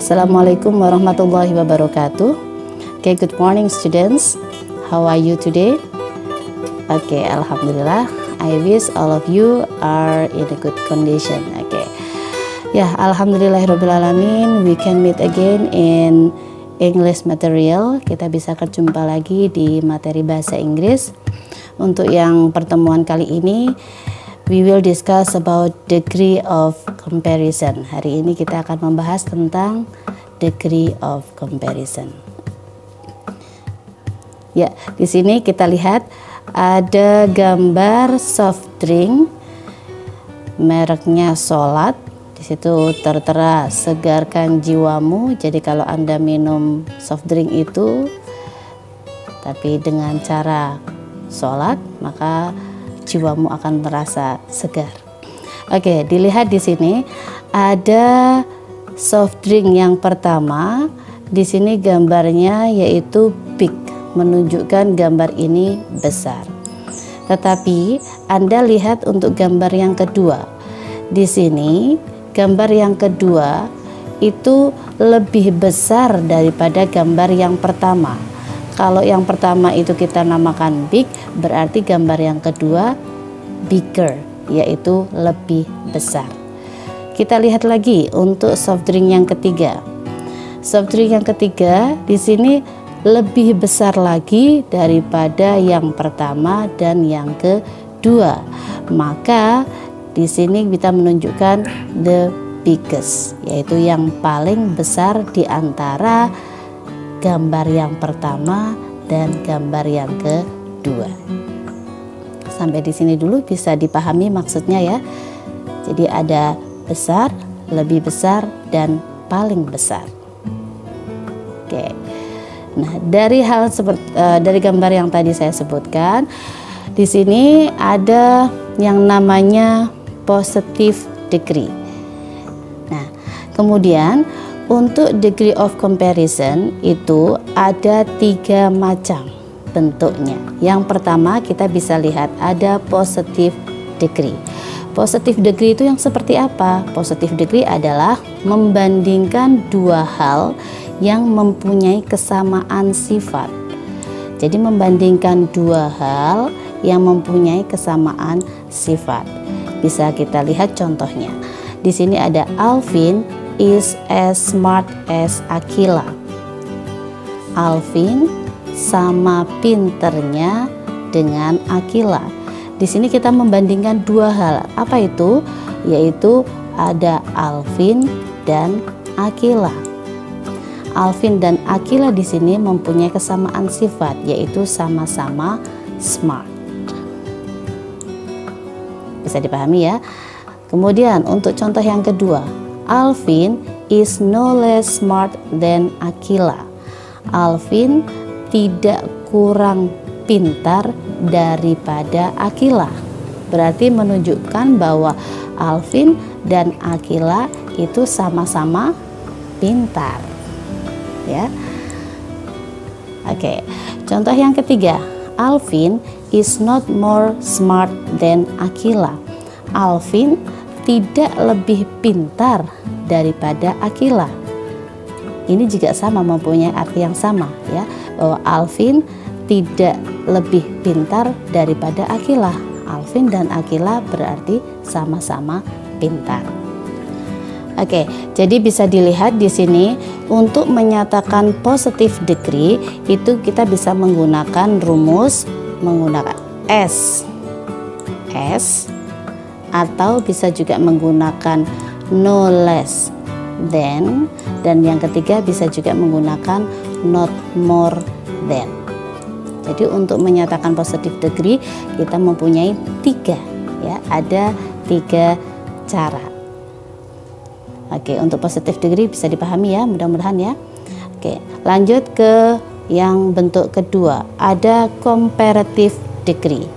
Assalamualaikum warahmatullahi wabarakatuh. Okay, good morning students. How are you today? Okay, alhamdulillah. I wish all of you are in a good condition. Okay. Ya, alhamdulillahirobbilalamin. We can meet again in English material. Kita bisa berjumpa lagi di materi bahasa Inggris. Untuk yang pertemuan kali ini, we will discuss about degree of comparison. Hari ini kita akan membahas tentang degree of comparison. Ya, di sini kita lihat ada gambar soft drink, mereknya Solat. Di situ tertera segarkan jiwamu. Jadi kalau Anda minum soft drink itu, tapi dengan cara sholat, maka jiwamu akan merasa segar. Oke, dilihat di sini ada soft drink yang pertama. Di sini gambarnya yaitu big, menunjukkan gambar ini besar. Tetapi Anda lihat untuk gambar yang kedua. Di sini gambar yang kedua itu lebih besar daripada gambar yang pertama. Kalau yang pertama itu kita namakan big, berarti gambar yang kedua bigger, yaitu lebih besar. Kita lihat lagi untuk soft drink yang ketiga. Soft drink yang ketiga di sini lebih besar lagi daripada yang pertama dan yang kedua. Maka di sini kita menunjukkan the biggest, yaitu yang paling besar di antara gambar yang pertama dan gambar yang kedua. Sampai di sini dulu bisa dipahami maksudnya ya. Jadi ada besar, lebih besar, dan paling besar. Oke. Nah, dari dari gambar yang tadi saya sebutkan, di sini ada yang namanya positive degree. Nah, kemudian untuk degree of comparison itu ada 3 macam bentuknya. Yang pertama kita bisa lihat ada positive degree. Positive degree itu yang seperti apa? Positive degree adalah membandingkan dua hal yang mempunyai kesamaan sifat. Jadi membandingkan dua hal yang mempunyai kesamaan sifat. Bisa kita lihat contohnya. Di sini ada Alvin is as smart as Akila. Alvin sama pinternya dengan Akila. Di sini kita membandingkan dua hal. Apa itu? Yaitu ada Alvin dan Akila. Alvin dan Akila di sini mempunyai kesamaan sifat, yaitu sama-sama smart. Bisa dipahami ya? Kemudian untuk contoh yang kedua, Alvin is no less smart than Akila. Alvin tidak kurang pintar daripada Akila. Berarti menunjukkan bahwa Alvin dan Akila itu sama-sama pintar. Ya. Oke. Contoh yang ketiga, Alvin is not more smart than Akila. Alvin tidak lebih pintar daripada Akila. Ini juga sama, mempunyai arti yang sama ya, bahwa Alvin tidak lebih pintar daripada Akila. Alvin dan Akila berarti sama-sama pintar. Oke, jadi bisa dilihat di sini untuk menyatakan positive degree itu kita bisa menggunakan rumus menggunakan S atau bisa juga menggunakan no less than, dan yang ketiga bisa juga menggunakan not more than. Jadi untuk menyatakan positive degree kita mempunyai 3 ya, ada 3 cara. Oke, untuk positive degree bisa dipahami ya, mudah-mudahan ya. Oke, lanjut ke yang bentuk kedua, ada comparative degree.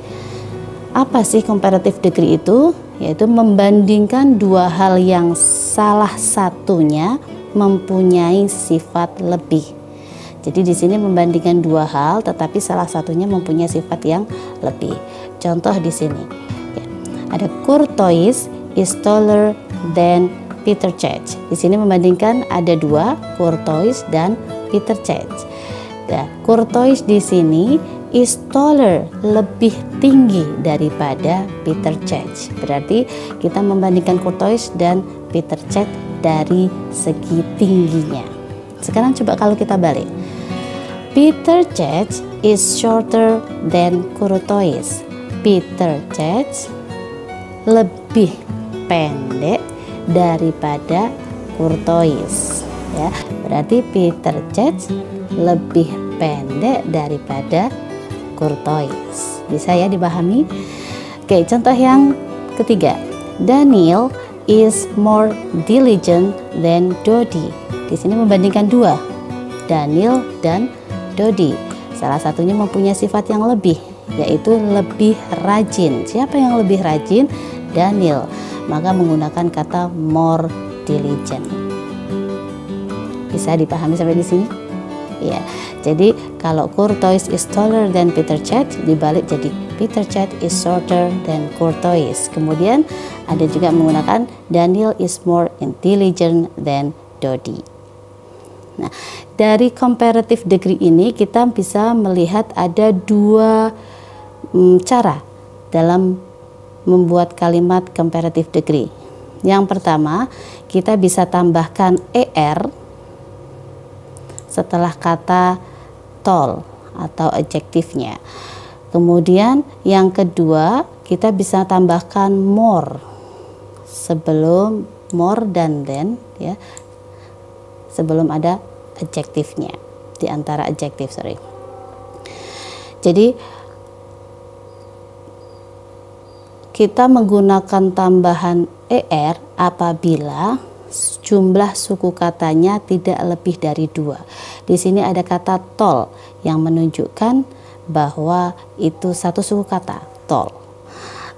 Apa sih comparative degree itu? Yaitu membandingkan dua hal yang salah satunya mempunyai sifat lebih. Jadi di sini membandingkan dua hal tetapi salah satunya mempunyai sifat yang lebih. Contoh di sini. Ya, ada Courtois is taller than Peter Church. Di sini membandingkan ada dua, Courtois dan Peter Church. Nah, Courtois di sini is taller, lebih tinggi daripada Peter Church. Berarti kita membandingkan Courtois dan Peter Church dari segi tingginya. Sekarang coba kalau kita balik. Peter Church is shorter than Courtois. Peter Church lebih pendek daripada Courtois. Ya, berarti Peter Church lebih pendek daripada Courtois. Bisa ya dipahami? Oke, contoh yang ketiga. Daniel is more diligent than Dodi. Di sini membandingkan dua, Daniel dan Dodi. Salah satunya mempunyai sifat yang lebih, yaitu lebih rajin. Siapa yang lebih rajin? Daniel. Maka menggunakan kata more diligent. Bisa dipahami sampai di sini? Ya. Jadi kalau Courtois is taller than Peter Church, dibalik jadi Peter Church is shorter than Courtois. Kemudian ada juga menggunakan Daniel is more intelligent than Dodi. Nah, dari comparative degree ini kita bisa melihat ada dua cara dalam membuat kalimat comparative degree. Yang pertama, kita bisa tambahkan er setelah kata tall atau adjektifnya. Kemudian yang kedua, kita bisa tambahkan more sebelum more dan then, ya, sebelum ada adjektifnya, di antara adjektif, Jadi kita menggunakan tambahan er apabila jumlah suku katanya tidak lebih dari dua. Di sini ada kata tall yang menunjukkan bahwa itu satu suku kata, tall.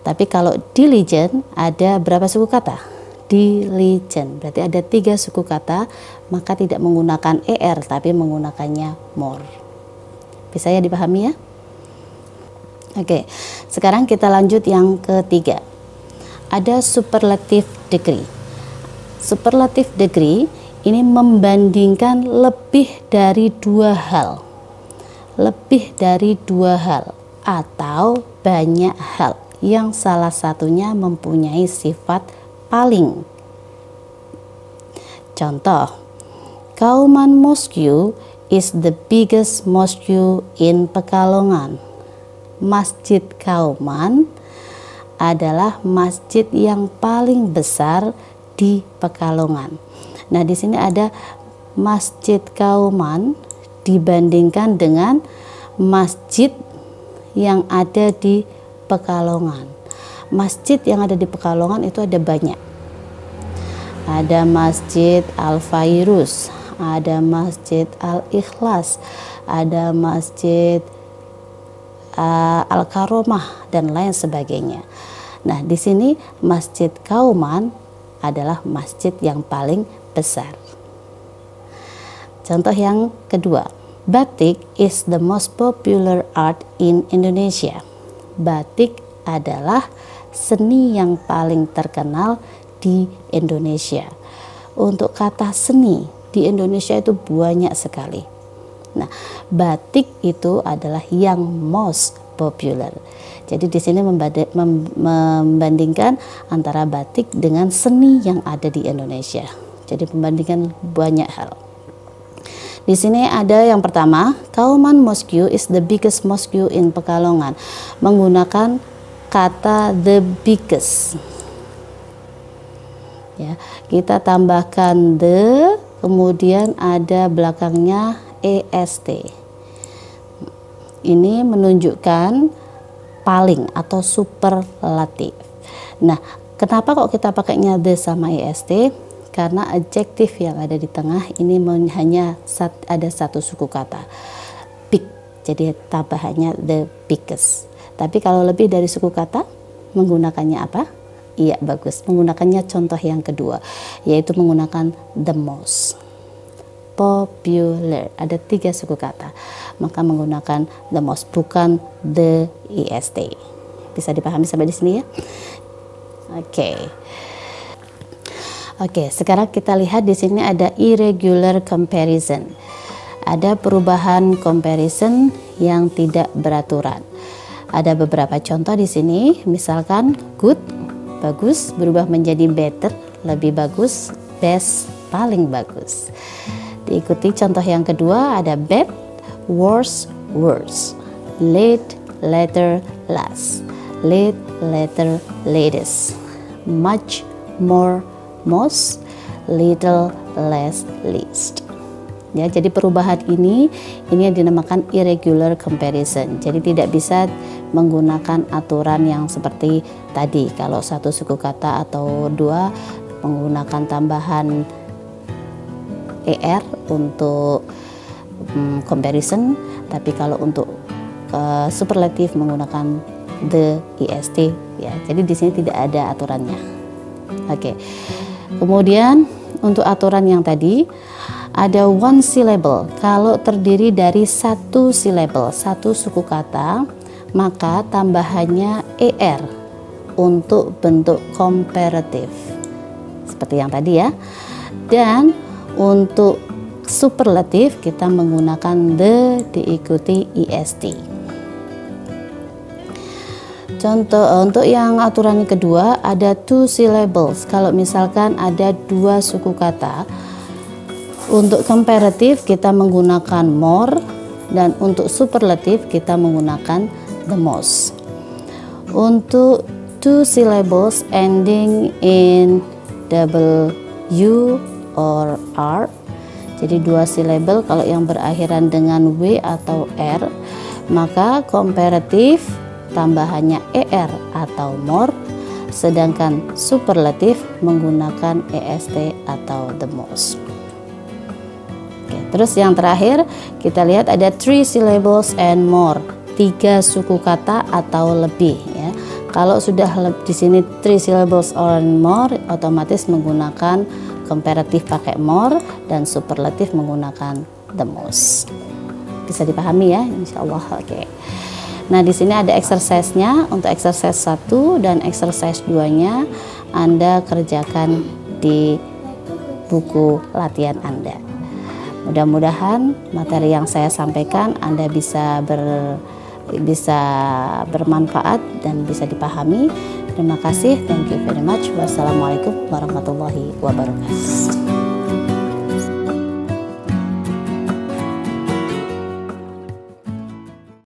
Tapi kalau diligent ada berapa suku kata? Diligent. Berarti ada 3 suku kata, maka tidak menggunakan er tapi menggunakannya more. Bisa ya dipahami ya? Oke, sekarang kita lanjut yang ketiga. Ada superlative degree. Superlative degree ini membandingkan lebih dari 2 hal. Lebih dari 2 hal atau banyak hal yang salah satunya mempunyai sifat paling. Contoh, Kauman Mosque is the biggest mosque in Pekalongan. Masjid Kauman adalah masjid yang paling besar di Pekalongan. Nah, di sini ada Masjid Kauman dibandingkan dengan masjid yang ada di Pekalongan. Masjid yang ada di Pekalongan itu ada banyak. Ada Masjid Al-Fairuz, ada Masjid Al-Ikhlas, ada Masjid Al-Karomah dan lain sebagainya. Nah, di sini Masjid Kauman adalah masjid yang paling besar. Contoh yang kedua, batik is the most popular art in Indonesia. Batik adalah seni yang paling terkenal di Indonesia. Untuk kata seni di Indonesia itu banyak sekali. Nah, batik itu adalah yang most popular. Jadi di sini membandingkan antara batik dengan seni yang ada di Indonesia. Jadi membandingkan banyak hal. Di sini ada yang pertama, Kauman Mosque is the biggest mosque in Pekalongan. Menggunakan kata the biggest. Ya, kita tambahkan the, kemudian ada belakangnya est. Ini menunjukkan paling atau superlatif. Nah, kenapa kok kita pakainya the sama est? Karena adjektif yang ada di tengah ini hanya ada satu suku kata, big. Jadi tambahannya the biggest. Tapi kalau lebih dari suku kata, menggunakannya apa? Iya, bagus. Menggunakannya contoh yang kedua, yaitu menggunakan the most popular. Ada 3 suku kata, maka menggunakan the most, bukan the est. Bisa dipahami sampai di sini ya? Oke. Oke, sekarang kita lihat di sini ada irregular comparison. Ada perubahan comparison yang tidak beraturan. Ada beberapa contoh di sini, misalkan good, bagus, berubah menjadi better, lebih bagus, best, paling bagus. Diikuti contoh yang kedua, ada bad, worse, worse, late, later, last, late, later, latest, much, more, most, little, less, least. Ya, jadi perubahan ini yang dinamakan irregular comparison. Jadi tidak bisa menggunakan aturan yang seperti tadi. Kalau satu suku kata atau dua menggunakan tambahan er untuk comparison, tapi kalau untuk superlatif menggunakan the est ya. Jadi di sini tidak ada aturannya. Oke. Kemudian untuk aturan yang tadi ada one syllable. Kalau terdiri dari satu syllable, satu suku kata, maka tambahannya er untuk bentuk komparatif. Seperti yang tadi ya. Dan untuk superlatif kita menggunakan the diikuti est. Contoh untuk yang aturan kedua ada two syllables. Kalau misalkan ada dua suku kata, untuk komparatif kita menggunakan more dan untuk superlatif kita menggunakan the most. Untuk two syllables ending in w or r, jadi dua syllable kalau yang berakhiran dengan w atau r, maka komparatif tambahannya er atau more, sedangkan superlatif menggunakan est atau the most. Oke, terus yang terakhir kita lihat ada three syllables and more, tiga suku kata atau lebih ya. Kalau sudah di sini three syllables or more, otomatis menggunakan komparatif pakai more dan superlatif menggunakan the most. Bisa dipahami ya, insya Allah. Oke. Nah, di sini ada exercise-nya. Untuk exercise 1 dan exercise 2-nya Anda kerjakan di buku latihan Anda. Mudah-mudahan materi yang saya sampaikan Anda bisa bermanfaat dan bisa dipahami. Terima kasih. Thank you very much. Wassalamualaikum warahmatullahi wabarakatuh.